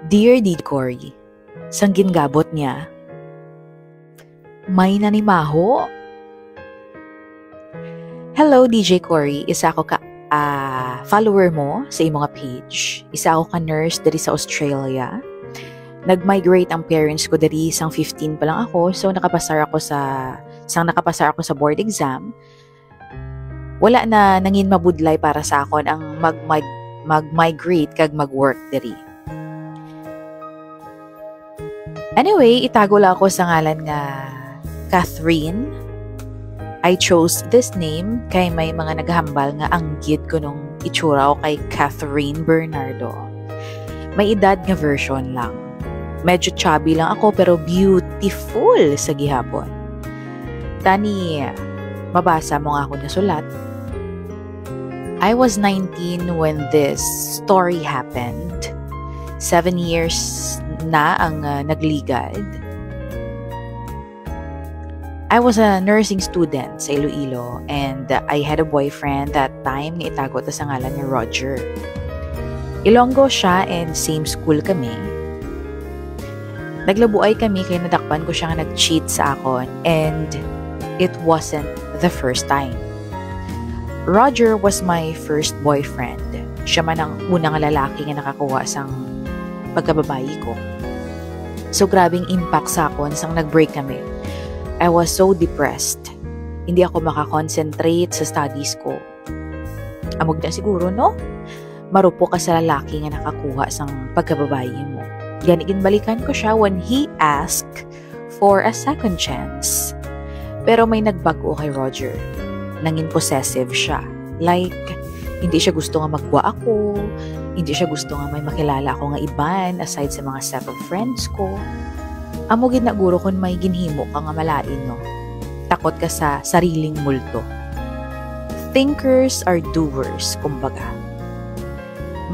Dear DJ Cory, sang gingabot niya, may nanimaho. Hello DJ Cory, isa ako ka follower mo sa iyong mga page. Isa ako ka nurse dari sa Australia. Nag-migrate ang parents ko dari sang 15 pa lang ako, so nakapasar ako sa board exam. Wala na nangin mabudlay para sa akon ang mag-migrate kag mag-work dari. Anyway, itago lang ako sa ngalan nga Catherine. I chose this name kay may mga naghambal nga ang gid ko nung itsura ko kay Catherine Bernardo. May edad nga version lang. Medyo chubby lang ako pero beautiful sa gihapon. Tani, mabasa mo nga ako na sulat. I was 19 when this story happened. 7 years na ang nagligad. I was a nursing student sa Iloilo and I had a boyfriend that time nga itago ta sa ngalan ni Roger. Ilonggo siya and same school kami. Naglabuay kami kaya nadakpan ko siya nga nag-cheat sa akon and it wasn't the first time. Roger was my first boyfriend. Siya man ang unang lalaki nga nakakuha sang pagkababayi ko. So grabing impact sa akon sang nag-break kami. I was so depressed. Hindi ako makakonsentrate sa studies ko. Amog na siguro, no? Marupo ka sa lalaki nga nakakuha sang pagkababayi mo. Ganigin balikan ko siya when he asked for a second chance. Pero may nagbago kay Roger. Nangin possessive siya. Like, hindi siya gusto nga magwa ako. Hindi siya gusto nga may makilala ako nga iban aside sa mga set of friends ko. Amo ginaguro kung may ginhimo ka nga malain, no? Takot ka sa sariling multo. Thinkers are doers, kumbaga.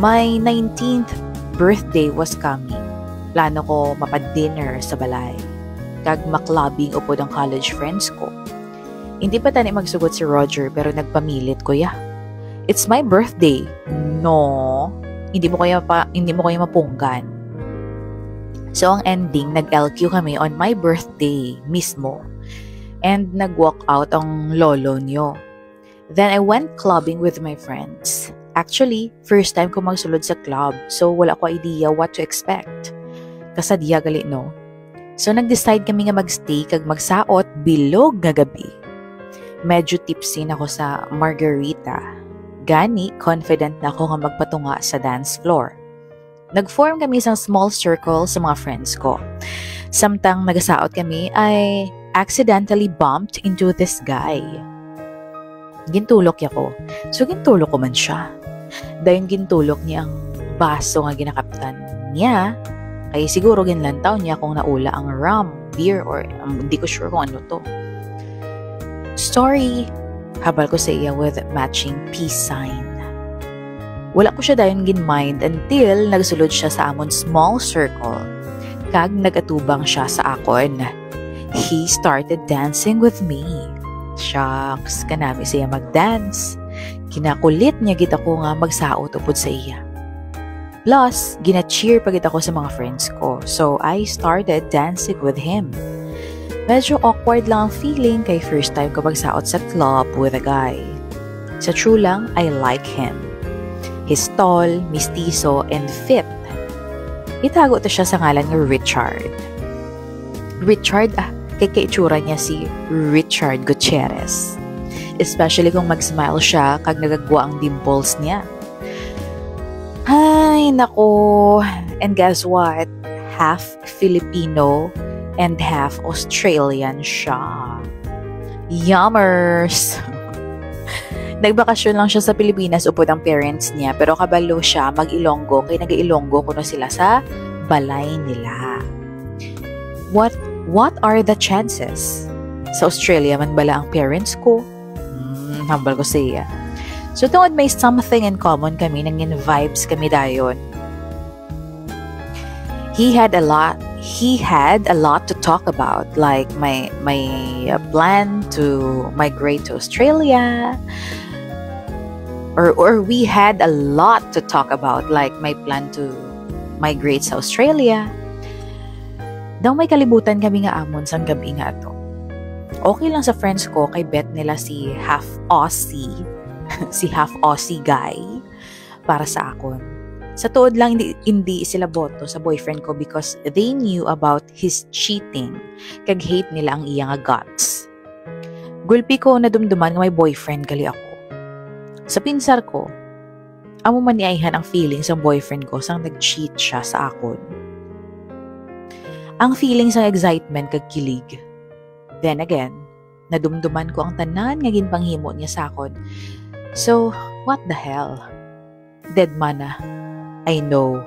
My 19th birthday was coming. Plano ko mapad-dinner sa balay. Kag maklabing upod ang college friends ko. Hindi pa tani magsugot si Roger pero nagpamilit ko ya. It's my birthday. No. Hindi mo kaya mapunggan. So, ang ending, nag-LQ kami on my birthday mismo. And nag-walk out ang lolo niyo. Then, I went clubbing with my friends. Actually, first time ko magsulod sa club. So, wala ko idea what to expect. Kasadya gali, no? So, nag-decide kami nga magstay kag magsaot bilog nga gabi. Medyo tipsy na ako sa margarita. Gani, confident na ako nga magpatunga sa dance floor. Nag-form kami isang small circle sa mga friends ko. Samtang nagasaot kami, I accidentally bumped into this guy. Gintulok niya ko. So, gintulok ko man siya. Dahil gintulok niya ang baso nga ginakaptan niya, ay siguro ginlantaw niya kung naula ang rum, beer, or hindi ko sure kung ano to. Story, habal ko sa iya with matching peace sign. Wala ko siya dayon gin-mind until nagsulod siya sa amon small circle. Kag nagatubang siya sa akon. He started dancing with me. Shucks, kanami siya mag-dance. Kinakulit niya gita ko nga magsaot upod sa iya. Plus, gina-cheer pa kita ko sa mga friends ko. So, I started dancing with him. Medyo awkward lang ang feeling kay first time ko magsaot sa club with a guy. Sa true lang, I like him. He's tall, mistizo, and fit. Itago to siya sa ngalan ng Richard. Richard, kay itsura niya si Richard Gutierrez. Especially kung mag-smile siya kag nagagwa ang dimples niya. Ay, nako. And guess what? Half Filipino and half Australian siya. Yummers! Nagbakasyon lang siya sa Pilipinas upod ang parents niya pero kabalo siya mag-Ilonggo kaya nag-Ilonggo kuno sila sa balay nila. What are the chances? Sa Australia man bala ang parents ko? Hambal ko siya. So tungod may something in common kami, nangin vibes kami dayon. He had a lot to talk about, like my plan to migrate to Australia. Or we had a lot to talk about, like my plan to migrate sa Australia. Daw may kalibutan kami nga amon sa gabi nga to. Okay lang sa friends ko, kay bet nila si half Aussie, si half Aussie guy para sa akon. Sa tuod lang hindi sila boto sa boyfriend ko because they knew about his cheating, kag hate nila ang iyang guts. Gulpi ko na dumduman nga may boyfriend gali ako. Sa pinsar ko, amo maniayhan ang feelings ng boyfriend ko sang nag-cheat siya sa akon. Ang feelings ng excitement kag kilig. Then again, nadumduman ko ang tanan nga ginpanghimo niya sa akon. So, what the hell? Dead man na. I know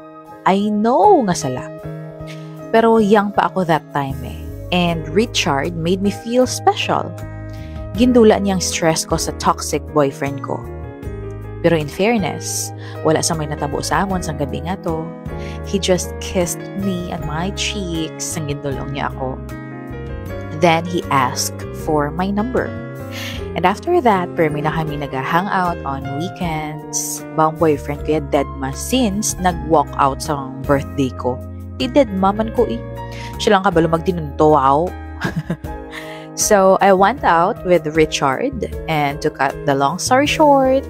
nga sala. Pero young pa ako that time eh. And Richard made me feel special. Gindula niyang stress ko sa toxic boyfriend ko. Pero in fairness, wala sa may natabo sa amon sang gabi nga to. He just kissed me on my cheeks sang gindulong niya ako. Then he asked for my number. And after that, permi na kami nag-hang out on weekends. Baong boyfriend ko ya dead ma since nag-walk out sa birthday ko. Di dead ma man ko eh. Siya lang kabalo magtinunto, wow. So, I went out with Richard and to cut the long story short,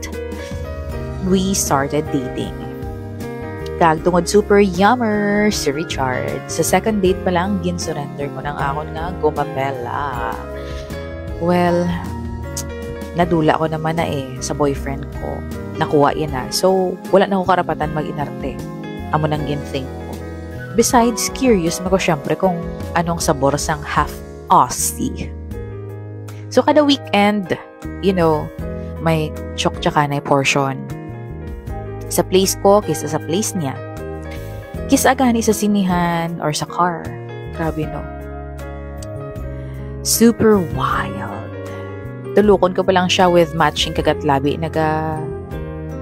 we started dating. Kagtungod super yummer si Richard. Sa second date pa lang, gin-surrender ko ng akon nga gumapela. Well, nadula ko naman na sa boyfriend ko. Nakuha yan na. So, wala na ko karapatan mag-inarte. Amo nang gin-think ko. Besides, curious ko syempre kung anong sabor sang half Aussie. So, kada weekend, may chok-chakanay portion. Sa place ko, kaysa sa place niya. Kisa agani sa sinihan or sa car. Grabe no. Super wild. Tulukon ko pa lang siya with matching kagatlabi.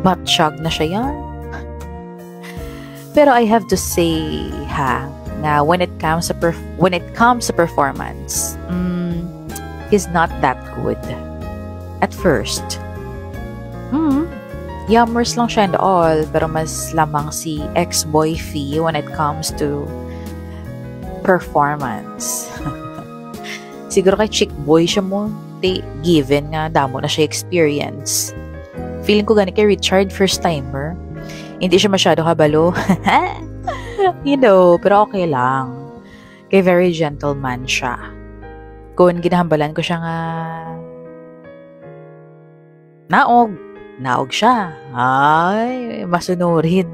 Butt-chug na siya yan. Pero I have to say, na when it comes to performance, he's not that good. At first. Yummers lang siya and all, pero mas lamang si ex-boy Fee when it comes to performance. Siguro kay chick boy siya mo, given nga damo na siya experience. Feeling ko gani kay Richard, first timer. Hindi siya masyado kabalo. Pero okay lang. Kay very gentleman siya. Kung ginahambalan ko siya nga naog siya. Ay, masunurin.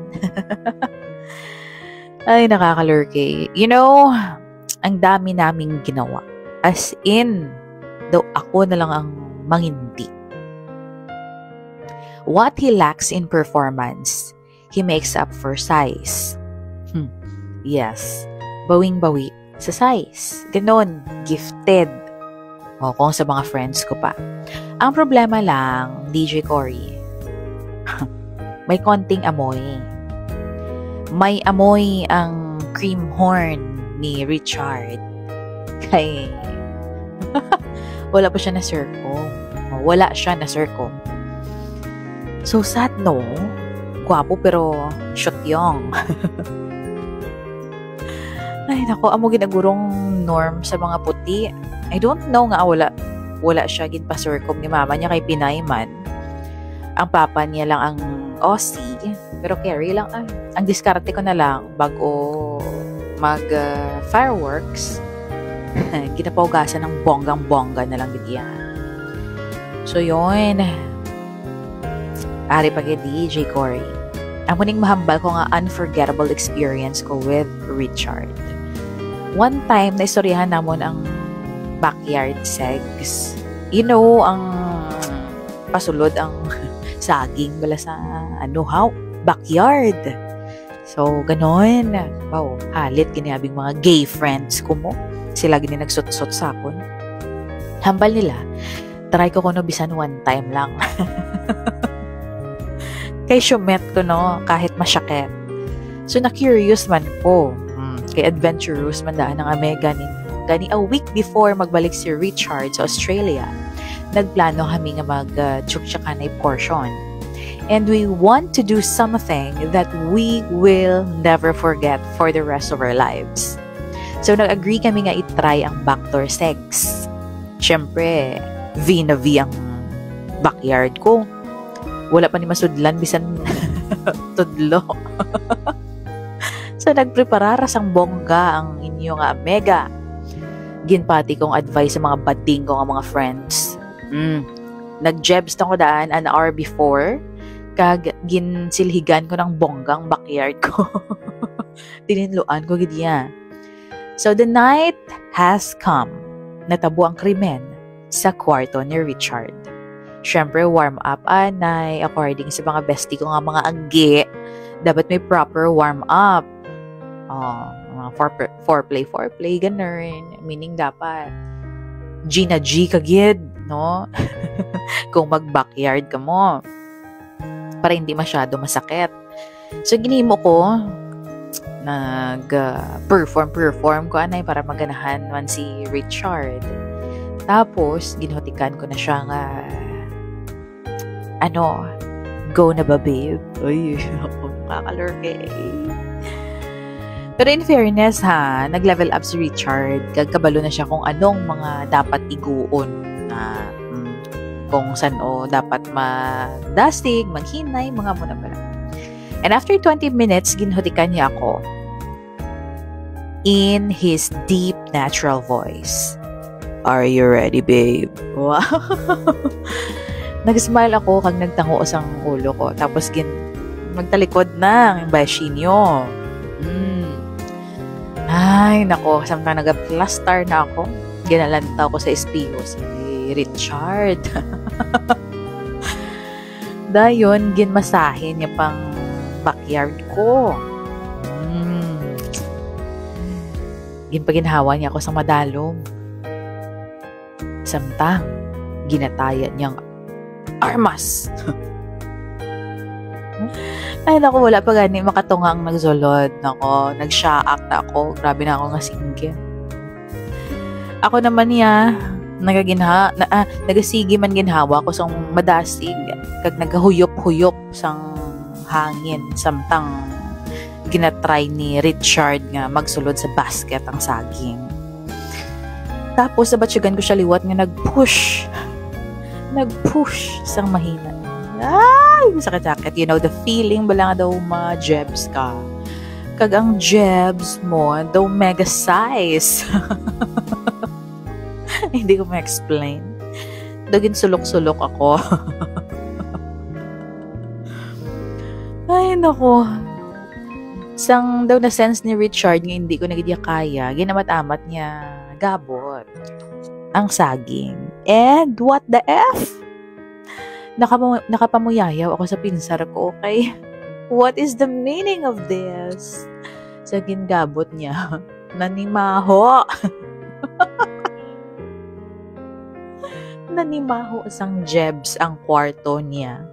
Ay, nakakalurky. Ang dami naming ginawa. As in, daw ako na lang ang mangindi. What he lacks in performance, he makes up for size. Yes, bawing-bawi sa size. Ganon, gifted. O, kung sa mga friends ko pa. Ang problema lang, DJ Cory, may konting amoy. May amoy ang cream horn ni Richard. Kay wala pa siya na circle. Wala siya na circle. So sad, no? Gwapo pero shot young. Ay, nako, amo ginagurong norm sa mga puti. I don't know nga, wala siya ginpa-circle ni mama niya kay Pinay man. Ang papa niya lang ang Aussie. Pero carry lang. Ang diskarte ko na lang bago mag-fireworks. Ginapaugasan ng bonggang-bongga na lang bigyan. So, yun. Ari pa kay DJ Cory. Ang muning mahambal ko nga unforgettable experience ko with Richard. One time, naistoryahan namon ang backyard sex. Ang pasulod ang saging bala sa backyard. So, ganon. Wow, halit ginabing mga gay friends ko mo. Sila gini nagsot-sot sa akon. Hambal nila. Try ko kuno bisan one time lang. Kay syumet ko kahit masyakit. So, na-curious man po. Kay adventurous man daan ng Amega gani a week before magbalik si Richard sa Australia. Nagplano kami nga mag-chukchakanay portion. And we want to do something that we will never forget for the rest of our lives. So, nag-agree kami nga itry ang backdoor sex. Siyempre, V na V ang backyard ko. Wala pa ni masudlan, bisan tudlo. So, nagpreparara sang bongga ang inyo nga mega. Ginpati kong advice sa mga bading ko nga mga friends. Nag-jebs na ko daan an hour before. Kag ginsilhigan ko ng bonggang backyard ko. Tininluan ko gidya. So the night has come. Natabo ang krimen sa kwarto ni Richard. Syempre, warm up anay according sa mga bestie ko nga mga agi. Dapat may proper warm up. Mga foreplay, ganun. Meaning dapat G na G kagid, no? Kung mag-backyard ka mo. Para hindi masyado masakit. So, ginimo ko, nag-perform ko anay para maganahan man si Richard. Tapos, ginhotikan ko na siya nga, go na ba, babe? Uy, kakalurke. Pero in fairness, nag-level up si Richard. Kabalo na siya kung anong mga dapat iguon na kung saan dapat mag-dusting, maghinay, mga muna pala. And after 20 minutes, ginhotikan niya ako in his deep, natural voice. Are you ready, babe? Wow! Nag-smile ako kag nagtango ang ulo ko. Tapos magtalikod na ang beshi niyo. Ay, nako. Samtang nag-plaster na ako, ginalantaw ko sa espiho si Richard. Dayon, ginmasahin niya pang backyard ko. Ginpaginhawa niya ako sa madalom. Samtang, ginataya niyang armas. Ay, naku, wala pa gani makatungang nagsulod. Nako, nag-shock na ako. Grabe na ako nga singgit. Ako naman niya, nagasigi man ginhawa ko sang madasig. Kag nagahuyop-huyop sang hangin. Samtang ginatry ni Richard nga magsulod sa basket ang saging. Tapos, nabatsyagan ko siya liwat nga nag-push sang mahina. Ay, sakit-sakit. You know, the feeling bala nga daw ma-jebs ka. Kag ang jebs mo, daw mega size. Hindi ko ma-explain. Dagin sulok-sulok ako. Ay, nako. Sang daw na sense ni Richard nga hindi ko nagidya kaya, ginamat-amat niya gabot ang saging. And what the F? Nakapamuyayaw ako sa pinsar ko, okay? What is the meaning of this? Sa gingabot niya, nanimaho. Nanimaho sang jebs ang kwarto niya.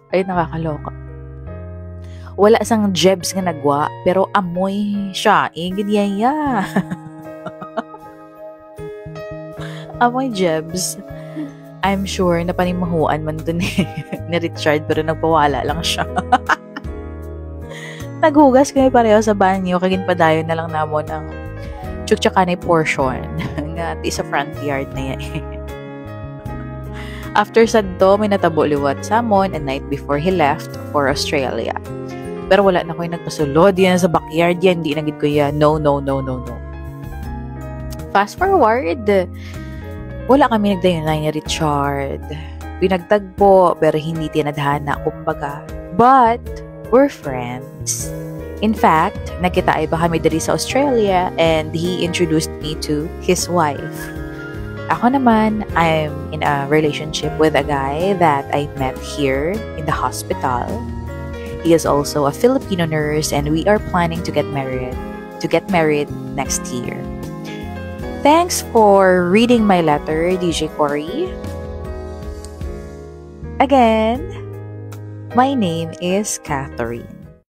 Ay, nakakaloka. Wala sang jebs nga nagwa, pero amoy siya. Ganyan. Amoy jebs. I'm sure na panimahuan man dun ni Richard, pero nagpawala lang siya. Naghugas kami pareho sa banyo, kagin padayon na lang namon ang tsuktsakanay portion nga sa front yard na yan. After sadto, may natabo liwat sa amon a night before he left for Australia. Pero wala na ko yung nagpasulod yan sa backyard yan, hindi nagid ko yan. No. Fast forward, wala kami nagdayon ni Richard. Pinagtagpo, pero hindi tinadhana, kumbaga. But, we're friends. In fact, nagkita ba kami dali sa Australia and he introduced me to his wife. Ako naman, I'm in a relationship with a guy that I met here in the hospital. He is also a Filipino nurse and we are planning to get married next year. Thanks for reading my letter, DJ Cory. Again, my name is Catherine.